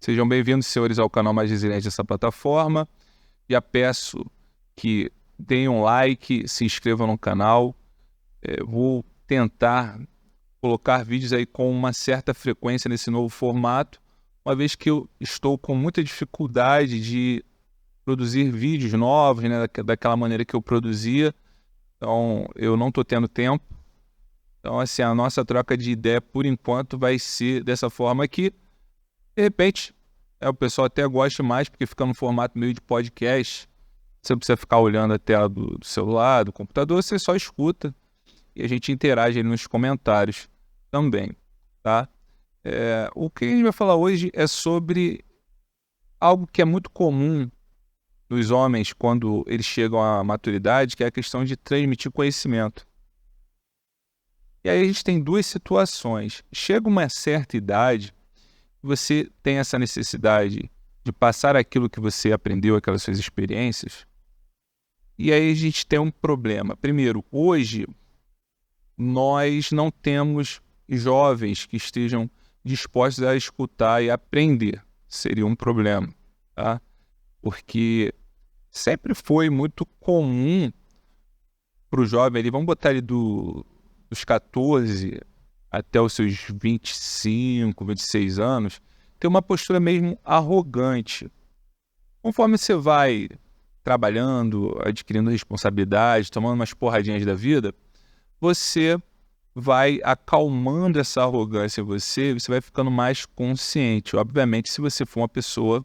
Sejam bem-vindos, senhores, ao canal mais resiliente dessa plataforma. Já peço que deem um like, se inscrevam no canal. Vou tentar colocar vídeos aí com uma certa frequência nesse novo formato, uma vez que eu estou com muita dificuldade de produzir vídeos novos, né, daquela maneira que eu produzia. Então, eu não estou tendo tempo. Então, assim, a nossa troca de ideia, por enquanto, vai ser dessa forma aqui. De repente, o pessoal até gosta mais, porque fica no formato meio de podcast. Você não precisa ficar olhando a tela do celular, do computador, você só escuta e a gente interage aí nos comentários também, tá? O que a gente vai falar hoje é sobre algo que é muito comum nos homens quando eles chegam à maturidade, que é a questão de transmitir conhecimento. E aí a gente tem duas situações. Chega uma certa idade, você tem essa necessidade de passar aquilo que você aprendeu, aquelas suas experiências, e aí a gente tem um problema. Primeiro, hoje nós não temos jovens que estejam dispostos a escutar e aprender. Seria um problema, tá? Porque sempre foi muito comum para o jovem, vamos botar ele dos 14 até os seus 25, 26 anos, ter uma postura mesmo arrogante. Conforme você vai trabalhando, adquirindo responsabilidade, tomando umas porradinhas da vida, você vai acalmando essa arrogância em você, você vai ficando mais consciente. Obviamente, se você for uma pessoa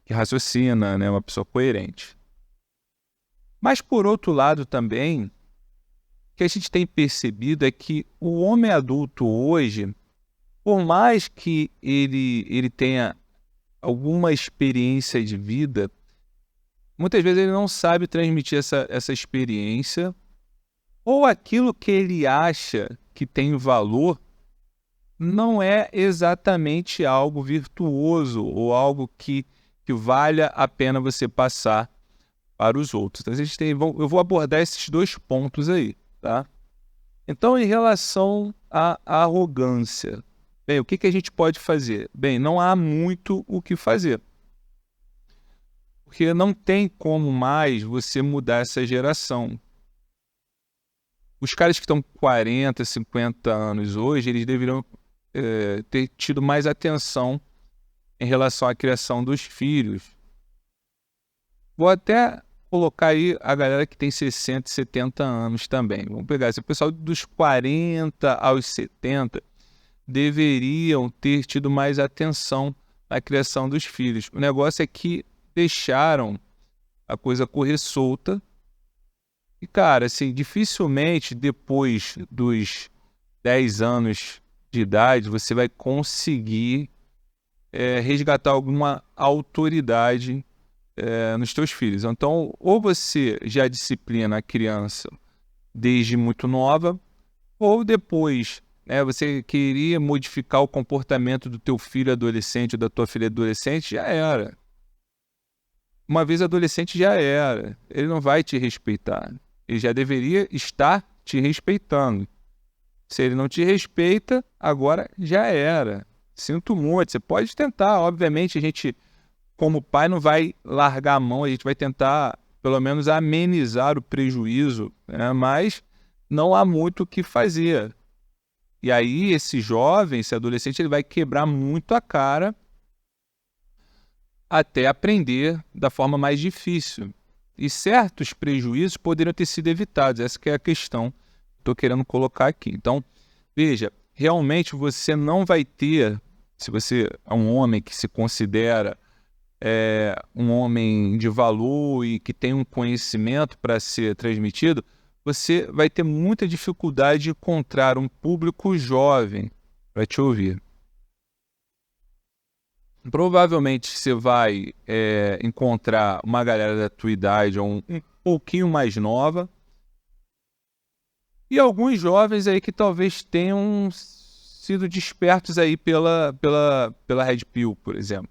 que raciocina, né, uma pessoa coerente. Mas, por outro lado também, o que a gente tem percebido é que o homem adulto hoje, por mais que ele tenha alguma experiência de vida, muitas vezes ele não sabe transmitir essa experiência, ou aquilo que ele acha que tem valor não é exatamente algo virtuoso ou algo que valha a pena você passar para os outros. Então, eu vou abordar esses dois pontos aí, tá? Então, em relação à arrogância, bem, o que a gente pode fazer? Bem, não há muito o que fazer. Porque não tem como mais você mudar essa geração. Os caras que estão com 40, 50 anos hoje, eles deveriam ter tido mais atenção em relação à criação dos filhos. Vou até colocar aí a galera que tem 60, 70 anos também. Vamos pegar esse pessoal dos 40 aos 70 deveriam ter tido mais atenção na criação dos filhos. O negócio é que deixaram a coisa correr solta. E, cara, assim, dificilmente depois dos 10 anos de idade você vai conseguir resgatar alguma autoridade nos teus filhos. Então, ou você já disciplina a criança desde muito nova, ou depois, né, você queria modificar o comportamento do teu filho adolescente ou da tua filha adolescente, já era. Uma vez adolescente, já era. Ele não vai te respeitar. Ele já deveria estar te respeitando. Se ele não te respeita, agora já era. Sinto muito. Você pode tentar. Obviamente, a gente, como pai, não vai largar a mão. A gente vai tentar, pelo menos, amenizar o prejuízo, né? Mas não há muito o que fazer. E aí, esse jovem, esse adolescente, ele vai quebrar muito a cara até aprender da forma mais difícil. E certos prejuízos poderiam ter sido evitados. Essa que é a questão que estou querendo colocar aqui. Então, veja, realmente você não vai ter, se você é um homem que se considera um homem de valor e que tem um conhecimento para ser transmitido, você vai ter muita dificuldade de encontrar um público jovem para te ouvir. Provavelmente você vai encontrar uma galera da tua idade ou um pouquinho mais nova e alguns jovens aí que talvez tenham sido despertos aí pela Red Pill, por exemplo,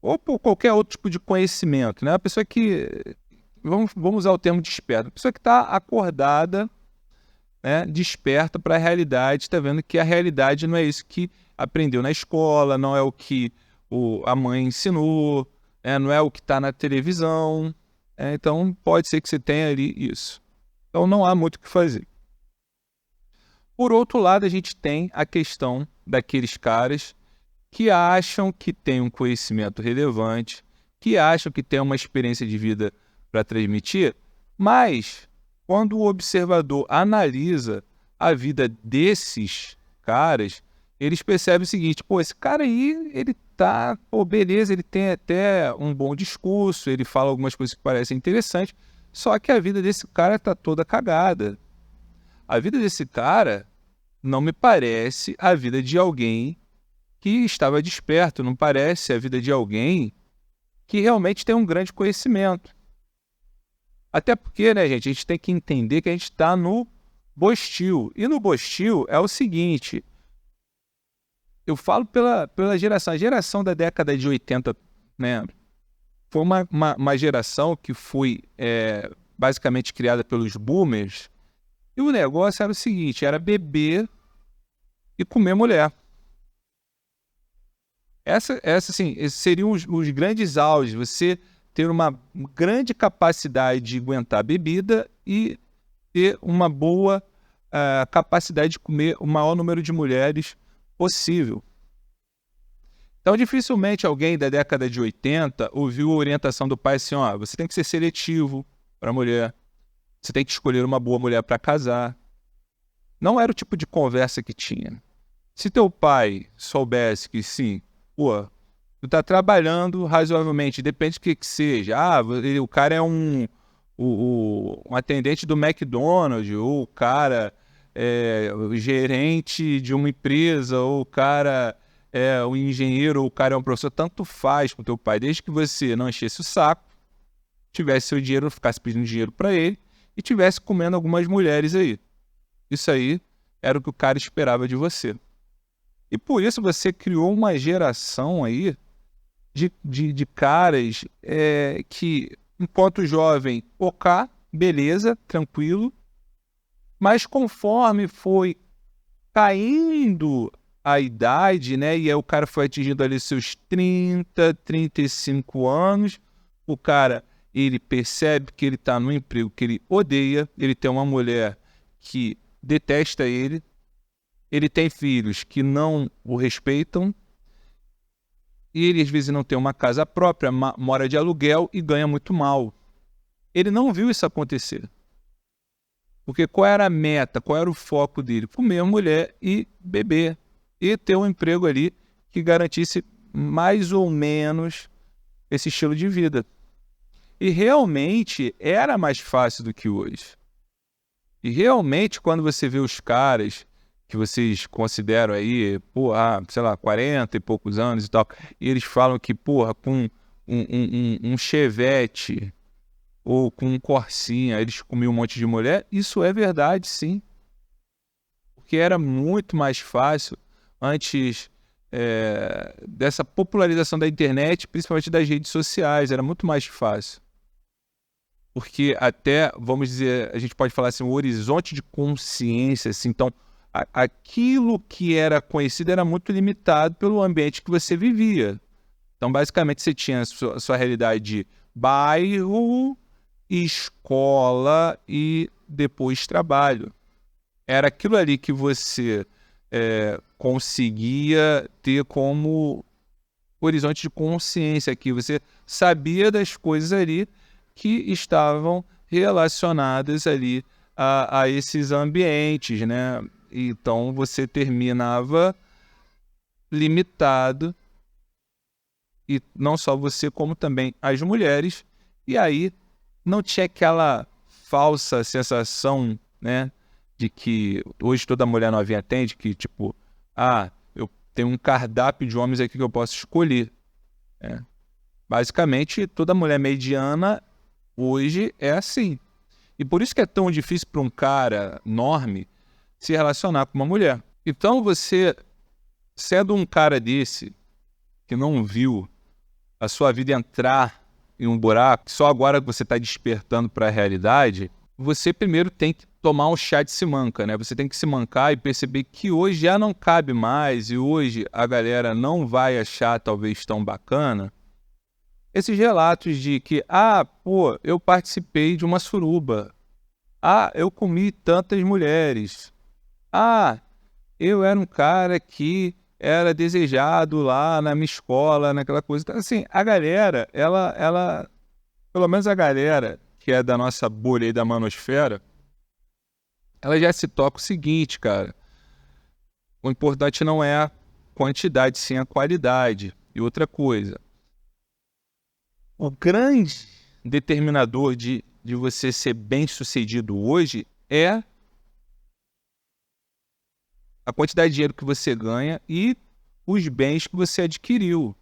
ou por qualquer outro tipo de conhecimento, né? A pessoa que, vamos usar o termo desperta, a pessoa que está acordada, né, desperta para a realidade, está vendo que a realidade não é isso que aprendeu na escola, não é o que a mãe ensinou, não é o que está na televisão. Então, pode ser que você tenha ali isso. Então, não há muito o que fazer. Por outro lado, a gente tem a questão daqueles caras que acham que têm um conhecimento relevante, que acham que têm uma experiência de vida para transmitir, mas quando o observador analisa a vida desses caras, eles percebem o seguinte: pô, esse cara aí, ele tá, pô, beleza, ele tem até um bom discurso, ele fala algumas coisas que parecem interessantes, só que a vida desse cara tá toda cagada. A vida desse cara não me parece a vida de alguém que estava desperto, não parece a vida de alguém que realmente tem um grande conhecimento. Até porque, né, gente, a gente tem que entender que a gente está no Bostil. E no Bostil é o seguinte, eu falo pela geração, a geração da década de 80, né, foi uma geração que foi basicamente criada pelos boomers, e o negócio era o seguinte, era beber e comer mulher. Essa assim, esses seriam os grandes auges, você ter uma grande capacidade de aguentar a bebida e ter uma boa capacidade de comer o maior número de mulheres possível. Então, dificilmente alguém da década de 80 ouviu a orientação do pai assim, ó, você tem que ser seletivo para mulher, você tem que escolher uma boa mulher para casar. Não era o tipo de conversa que tinha. Se teu pai soubesse que sim, pô, tu tá trabalhando razoavelmente, depende do que seja. O cara é um atendente do McDonald's, ou o cara é o gerente de uma empresa, ou o cara é um engenheiro, ou o cara é um professor, tanto faz com teu pai, desde que você não enchesse o saco, tivesse seu dinheiro, ficasse pedindo dinheiro para ele, e tivesse comendo algumas mulheres aí. Isso aí era o que o cara esperava de você. E por isso você criou uma geração aí de caras que, enquanto jovem, ok, beleza, tranquilo, mas conforme foi caindo a idade, né, e aí o cara foi atingindo ali seus 30, 35 anos, o cara, ele percebe que ele está num emprego que ele odeia, ele tem uma mulher que detesta ele tem filhos que não o respeitam, e ele às vezes não tem uma casa própria, mora de aluguel e ganha muito mal. Ele não viu isso acontecer. Porque qual era a meta, qual era o foco dele? Comer a mulher e beber. E ter um emprego ali que garantisse mais ou menos esse estilo de vida. E realmente era mais fácil do que hoje. E realmente quando você vê os caras que vocês consideram aí, sei lá, 40 e poucos anos e tal, e eles falam que, com um Chevette ou com um Corsinha, eles comiam um monte de mulher, isso é verdade, sim. Porque era muito mais fácil antes dessa popularização da internet, principalmente das redes sociais, era muito mais fácil. Porque até, vamos dizer, a gente pode falar assim, o horizonte de consciência, assim, então, aquilo que era conhecido era muito limitado pelo ambiente que você vivia. Então, basicamente, você tinha a sua realidade de bairro, escola e depois trabalho. Era aquilo ali que você conseguia ter como horizonte de consciência, que você sabia das coisas ali que estavam relacionadas ali a esses ambientes, né? Então, você terminava limitado, e não só você, como também as mulheres, e aí não tinha aquela falsa sensação, né, de que hoje toda mulher novinha atende, que tipo, eu tenho um cardápio de homens aqui que eu posso escolher. Basicamente, toda mulher mediana hoje é assim. E por isso que é tão difícil para um cara enorme se relacionar com uma mulher. Então você, sendo um cara desse, que não viu a sua vida entrar em um buraco, só agora que você está despertando para a realidade, você primeiro tem que tomar um chá de se manca, né? Você tem que se mancar e perceber que hoje já não cabe mais e hoje a galera não vai achar talvez tão bacana esses relatos de que, pô, eu participei de uma suruba. Eu comi tantas mulheres. Eu era um cara que era desejado lá na minha escola, naquela coisa. Então, assim, a galera, ela, pelo menos a galera que é da nossa bolha aí da manosfera, ela já se toca o seguinte, cara. O importante não é a quantidade, sim a qualidade. E outra coisa, o grande determinador de você ser bem-sucedido hoje é a quantidade de dinheiro que você ganha e os bens que você adquiriu.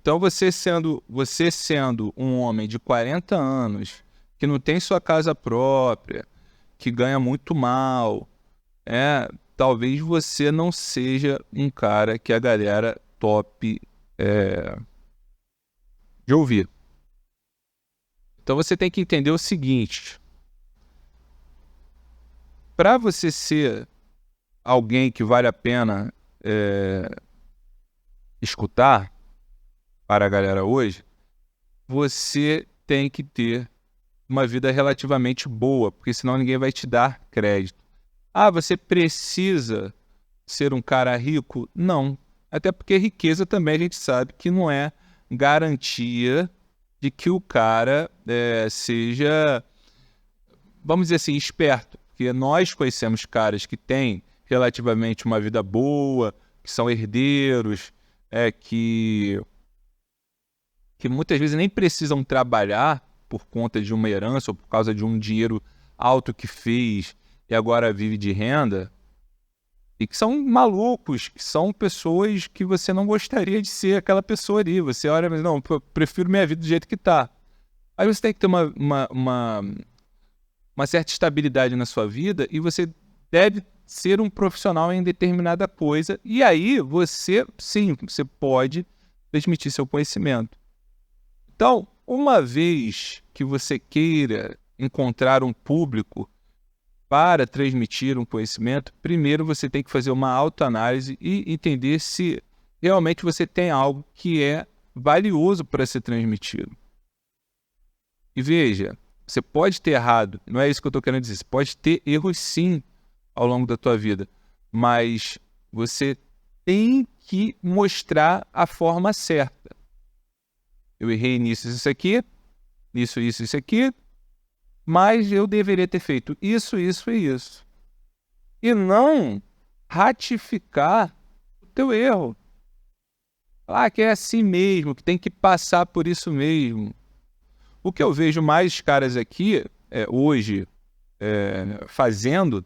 Então, você sendo um homem de 40 anos, que não tem sua casa própria, que ganha muito mal, talvez você não seja um cara que a galera top de ouvir. Então, você tem que entender o seguinte: para você ser alguém que vale a pena escutar para a galera hoje, você tem que ter uma vida relativamente boa, porque senão ninguém vai te dar crédito. Você precisa ser um cara rico? Não. Até porque riqueza também a gente sabe que não é garantia de que o cara seja, vamos dizer assim, esperto. Porque nós conhecemos caras que têm relativamente uma vida boa, que são herdeiros, que muitas vezes nem precisam trabalhar por conta de uma herança ou por causa de um dinheiro alto que fez e agora vive de renda, e que são malucos, que são pessoas que você não gostaria de ser aquela pessoa ali. Você olha, mas não, eu prefiro minha vida do jeito que está. Aí você tem que ter uma certa estabilidade na sua vida e você deve ser um profissional em determinada coisa. E aí você pode transmitir seu conhecimento. Então, uma vez que você queira encontrar um público para transmitir um conhecimento, primeiro você tem que fazer uma autoanálise e entender se realmente você tem algo que é valioso para ser transmitido. E veja, você pode ter errado, não é isso que eu estou querendo dizer, você pode ter erros sim ao longo da tua vida, mas você tem que mostrar a forma certa. Eu errei nisso, isso aqui, isso aqui, mas eu deveria ter feito isso e isso. E não ratificar o teu erro. Que é assim mesmo, que tem que passar por isso mesmo. O que eu vejo mais caras aqui, hoje, fazendo,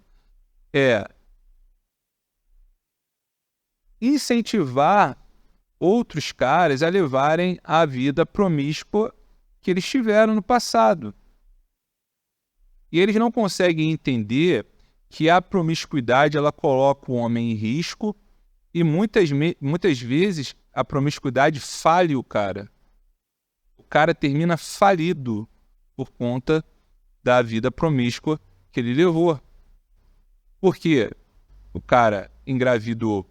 é incentivar outros caras a levarem a vida promíscua que eles tiveram no passado. E eles não conseguem entender que a promiscuidade ela coloca o homem em risco e muitas vezes a promiscuidade falha o cara. O cara termina falido por conta da vida promíscua que ele levou. Porque o cara engravidou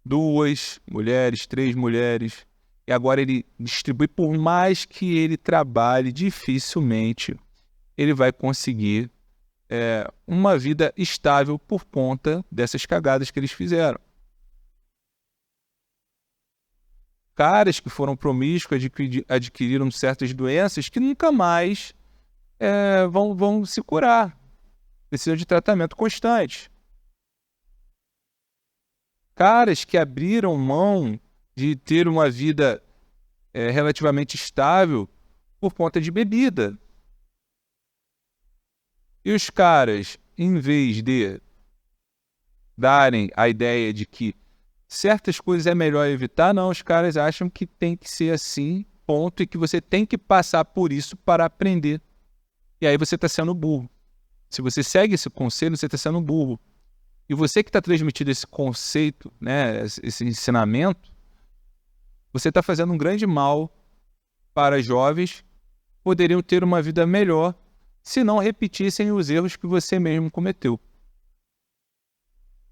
2 mulheres, 3 mulheres, e agora ele distribui, por mais que ele trabalhe, dificilmente ele vai conseguir uma vida estável por conta dessas cagadas que eles fizeram. Caras que foram promíscuos adquiriram certas doenças que nunca mais vão se curar. Precisam de tratamento constante. Caras que abriram mão de ter uma vida relativamente estável por conta de bebida. E os caras, em vez de darem a ideia de que certas coisas é melhor evitar, não, os caras acham que tem que ser assim, ponto, e que você tem que passar por isso para aprender. E aí você está sendo burro. Se você segue esse conselho, você está sendo burro. E você que está transmitindo esse conceito, né, esse ensinamento, você está fazendo um grande mal para jovens que poderiam ter uma vida melhor se não repetissem os erros que você mesmo cometeu.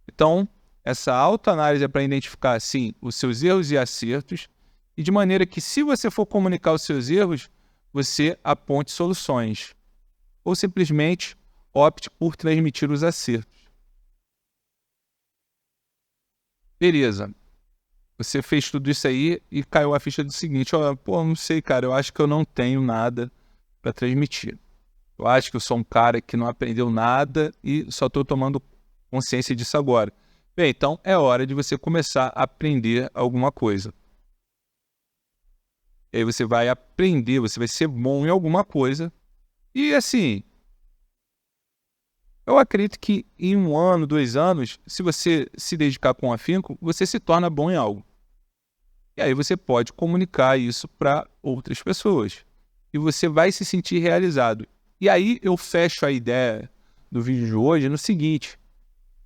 Então, essa autoanálise é para identificar, sim, os seus erros e acertos, e de maneira que, se você for comunicar os seus erros, você aponte soluções, ou simplesmente opte por transmitir os acertos. Beleza. Você fez tudo isso aí e caiu a ficha do seguinte: ó, pô, não sei, cara, eu acho que eu não tenho nada para transmitir. Eu acho que eu sou um cara que não aprendeu nada e só estou tomando consciência disso agora. Bem, então é hora de você começar a aprender alguma coisa. E aí você vai aprender, você vai ser bom em alguma coisa. E assim, eu acredito que em 1 ano, 2 anos, se você se dedicar com afinco, você se torna bom em algo. E aí você pode comunicar isso para outras pessoas. E você vai se sentir realizado. E aí eu fecho a ideia do vídeo de hoje no seguinte: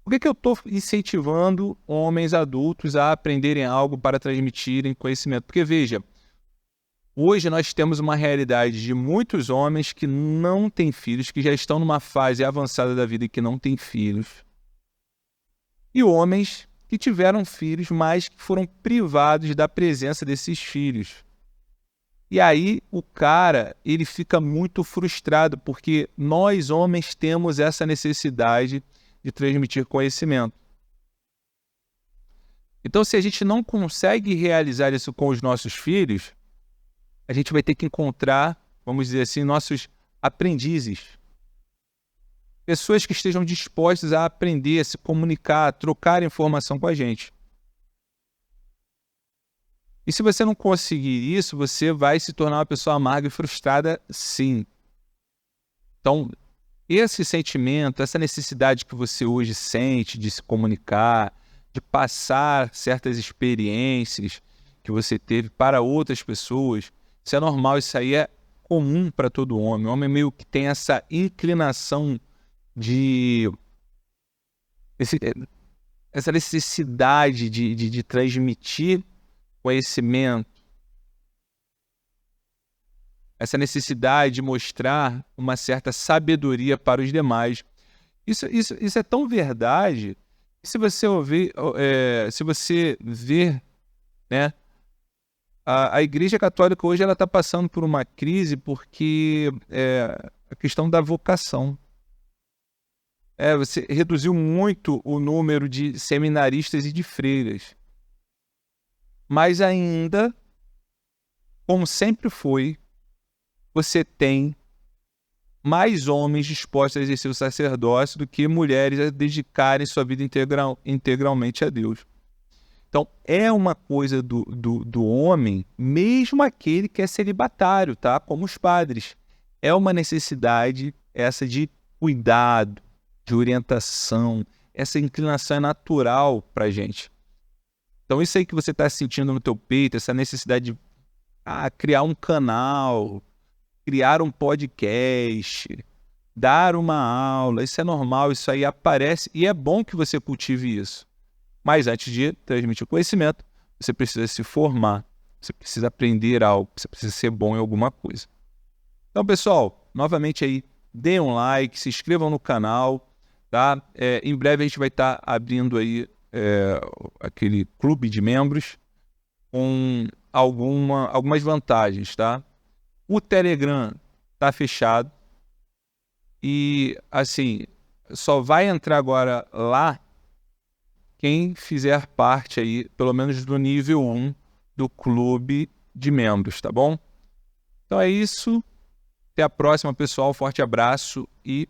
por que eu estou incentivando homens adultos a aprenderem algo para transmitirem conhecimento? Porque, veja, hoje nós temos uma realidade de muitos homens que não têm filhos, que já estão numa fase avançada da vida e que não têm filhos. E homens que tiveram filhos, mas que foram privados da presença desses filhos. E aí o cara, ele fica muito frustrado, porque nós homens temos essa necessidade de transmitir conhecimento. Então, se a gente não consegue realizar isso com os nossos filhos, a gente vai ter que encontrar, vamos dizer assim, nossos aprendizes. Pessoas que estejam dispostas a aprender, a se comunicar, a trocar informação com a gente. E se você não conseguir isso, você vai se tornar uma pessoa amarga e frustrada, sim. Então, esse sentimento, essa necessidade que você hoje sente de se comunicar, de passar certas experiências que você teve para outras pessoas, isso é normal, isso aí é comum para todo homem. O homem meio que tem essa inclinação de... essa necessidade de transmitir conhecimento, essa necessidade de mostrar uma certa sabedoria para os demais. Isso é tão verdade que, se você se você ver, né, a Igreja Católica hoje ela está passando por uma crise porque a questão da vocação. Você reduziu muito o número de seminaristas e de freiras. Mas ainda, como sempre foi, você tem mais homens dispostos a exercer o sacerdócio do que mulheres a dedicarem sua vida integralmente a Deus. Então, é uma coisa do homem, mesmo aquele que é celibatário, tá? Como os padres. É uma necessidade essa de cuidado, de orientação. Essa inclinação é natural para a gente. Então, isso aí que você está sentindo no teu peito, essa necessidade de criar um canal, criar um podcast, dar uma aula, isso é normal, isso aí aparece e é bom que você cultive isso. Mas antes de transmitir conhecimento, você precisa se formar, você precisa aprender algo, você precisa ser bom em alguma coisa. Então, pessoal, novamente aí, deem um like, se inscrevam no canal, tá? Em breve a gente vai estar abrindo aí aquele clube de membros com algumas vantagens, tá? O Telegram está fechado e, assim, só vai entrar agora lá quem fizer parte aí, pelo menos do nível 1 do clube de membros, tá bom? Então é isso. Até a próxima, pessoal. Forte abraço e